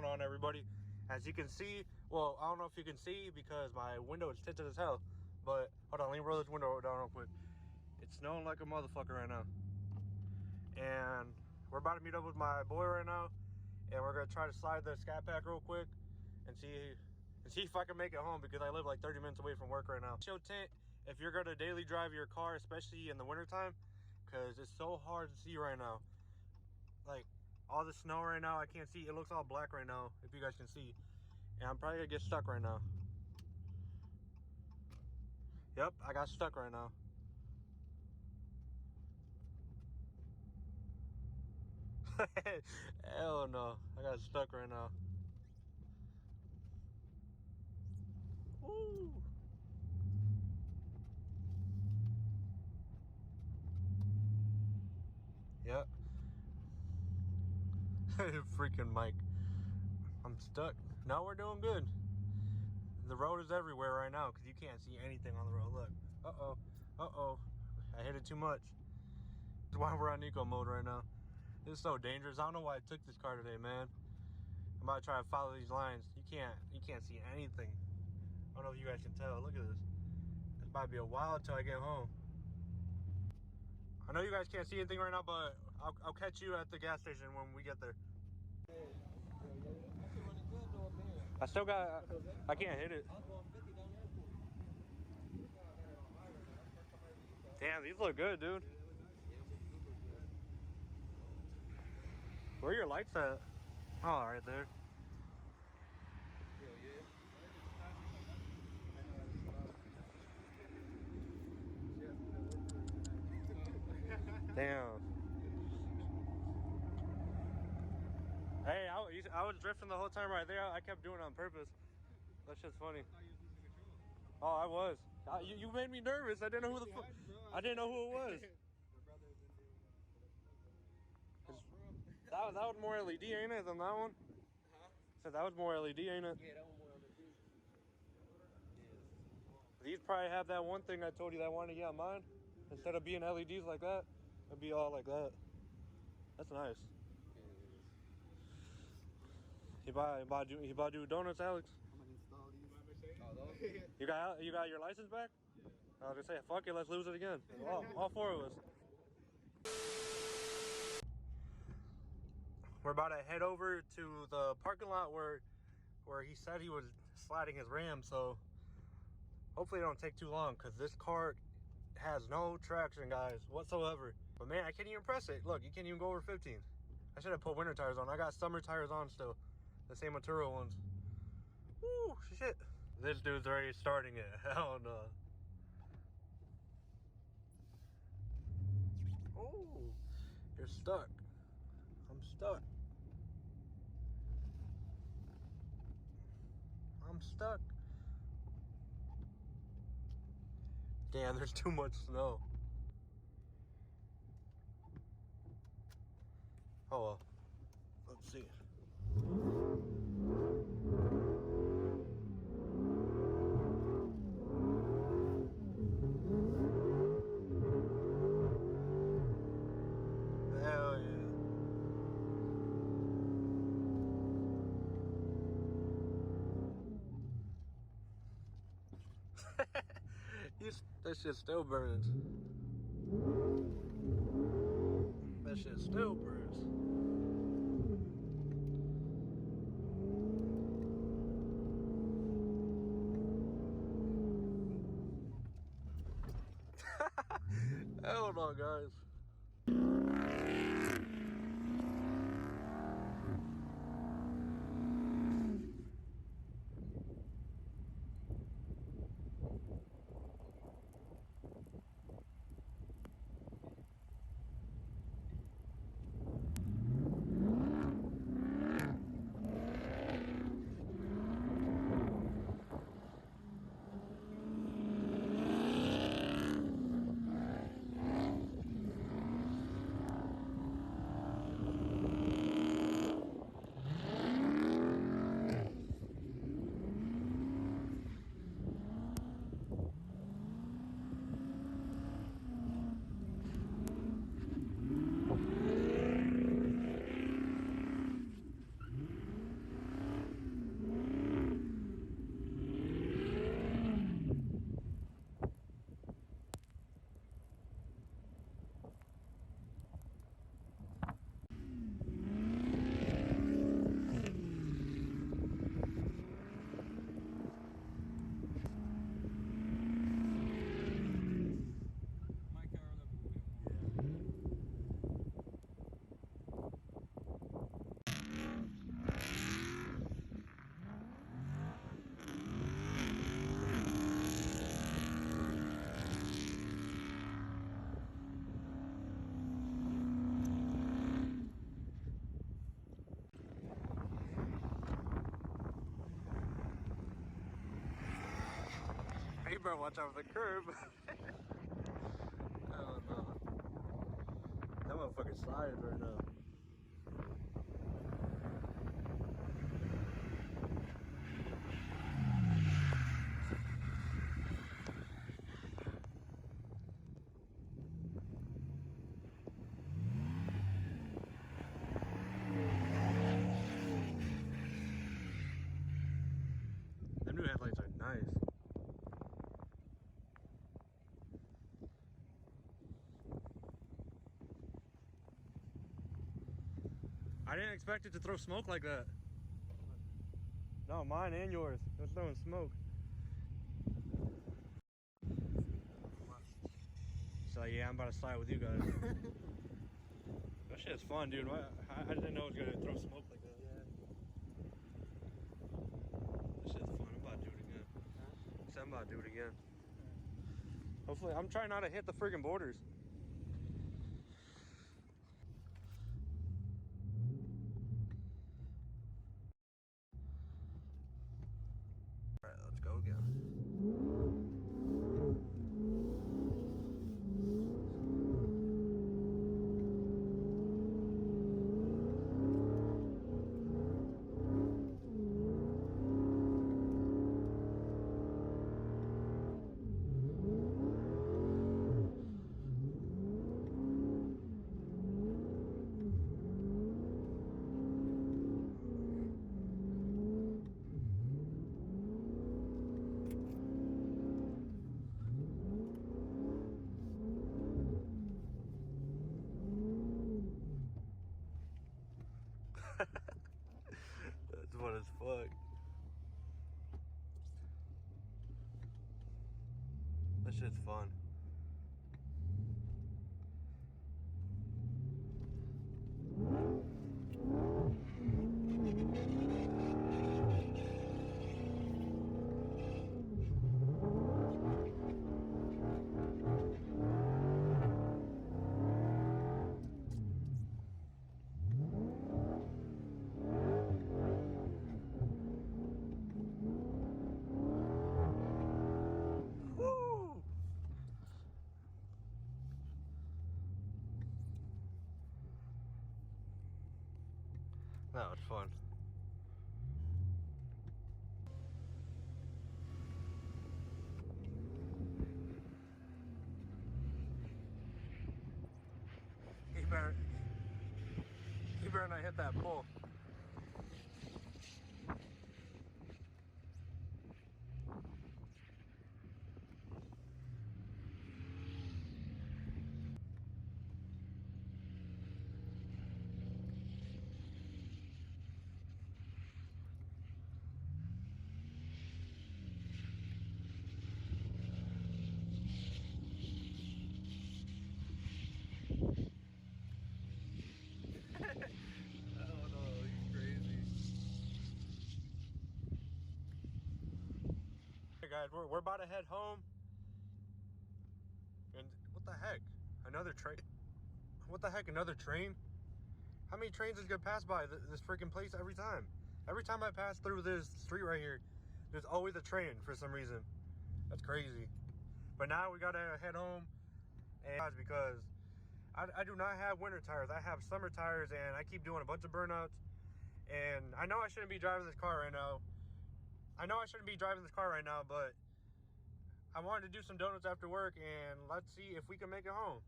on, everybody? As you can see, well, I don't know if you can see because my window is tinted as hell, but hold on, let me roll this window down real quick. It's snowing like a motherfucker right now, and we're about to meet up with my boy right now, and we're gonna try to slide the Scatpack real quick and see if I can make it home, because I live like 30 minutes away from work right now. Show tint if you're gonna daily drive your car, especially in the wintertime, because it's so hard to see right now. Like, all the snow right now, I can't see. It looks all black right now, if you guys can see. And I'm probably gonna get stuck right now. Yep, I got stuck right now. Hell no, I got stuck right now. Woo! Yep. Freaking Mike. I'm stuck. Now we're doing good. The road is everywhere right now because you can't see anything on the road. Look. Uh-oh. Uh-oh. I hit it too much. That's why we're on eco mode right now. This is so dangerous. I don't know why I took this car today, man. I'm about to try to follow these lines. You can't see anything. I don't know if you guys can tell. Look at this. It's about to be a while until I get home. I know you guys can't see anything right now, but I'll catch you at the gas station when we get there. I still got, I can't hit it. Damn, these look good, dude. Where are your lights at? Oh, right there. Damn. Hey, I was drifting the whole time right there. I kept doing it on purpose. That shit's funny. Oh, I was. You made me nervous. I didn't know who the fuck. I didn't know who it was. That was more LED, ain't it, than that one? Huh? So that was more LED, ain't it? Yeah, that one more LED. These probably have that one thing I told you that I wanted to get on mine. Instead of being LEDs like that, it'd be all like that. That's nice. He about to do donuts, Alex. I'm gonna install these. You got your license back? Yeah. I was gonna say, fuck it, let's lose it again. All four of us. We're about to head over to the parking lot where he said he was sliding his Ram, so hopefully it don't take too long, because this car has no traction, guys, whatsoever. But man, I can't even press it. Look, you can't even go over 15. I should have put winter tires on. I got summer tires on still. The same Maturo ones. Woo, shit. This dude's already starting it. Hell no. Oh, you're stuck. I'm stuck. I'm stuck. Damn, there's too much snow. Oh well. Let's see. Hell yeah. That shit still burns. That shit still burns. Hell no, guys. You better watch out for the curb. Oh no. That motherfucker sliding right now. Them new headlights are nice. I didn't expect it to throw smoke like that. No, mine and yours. It was throwing smoke. So yeah, I'm about to slide with you guys. That shit's fun, dude. I didn't know it was gonna throw smoke like that. Yeah. That shit's fun. I'm about to do it again. Huh? So I'm about to do it again. Hopefully, I'm trying not to hit the friggin' borders. All right, let's go again. That's fun as fuck. That shit's fun. Woo! That was fun. You better not hit that pole. Oh no, he's crazy. Hey guys, we're about to head home. And what the heck? Another train? What the heck, another train? How many trains is gonna pass by this freaking place every time? Every time I pass through this street right here, there's always a train for some reason. That's crazy. But now we gotta head home, and because I do not have winter tires. I have summer tires, and I keep doing a bunch of burnouts. And I know I shouldn't be driving this car right now. But I wanted to do some donuts after work, and let's see if we can make it home.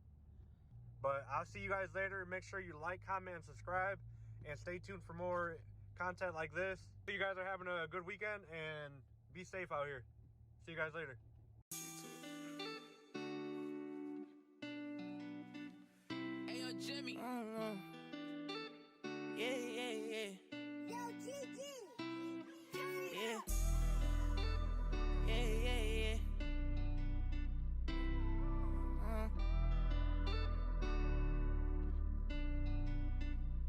But I'll see you guys later. Make sure you like, comment, and subscribe, and stay tuned for more content like this. Hope you guys are having a good weekend, and be safe out here. See you guys later. Jimmy.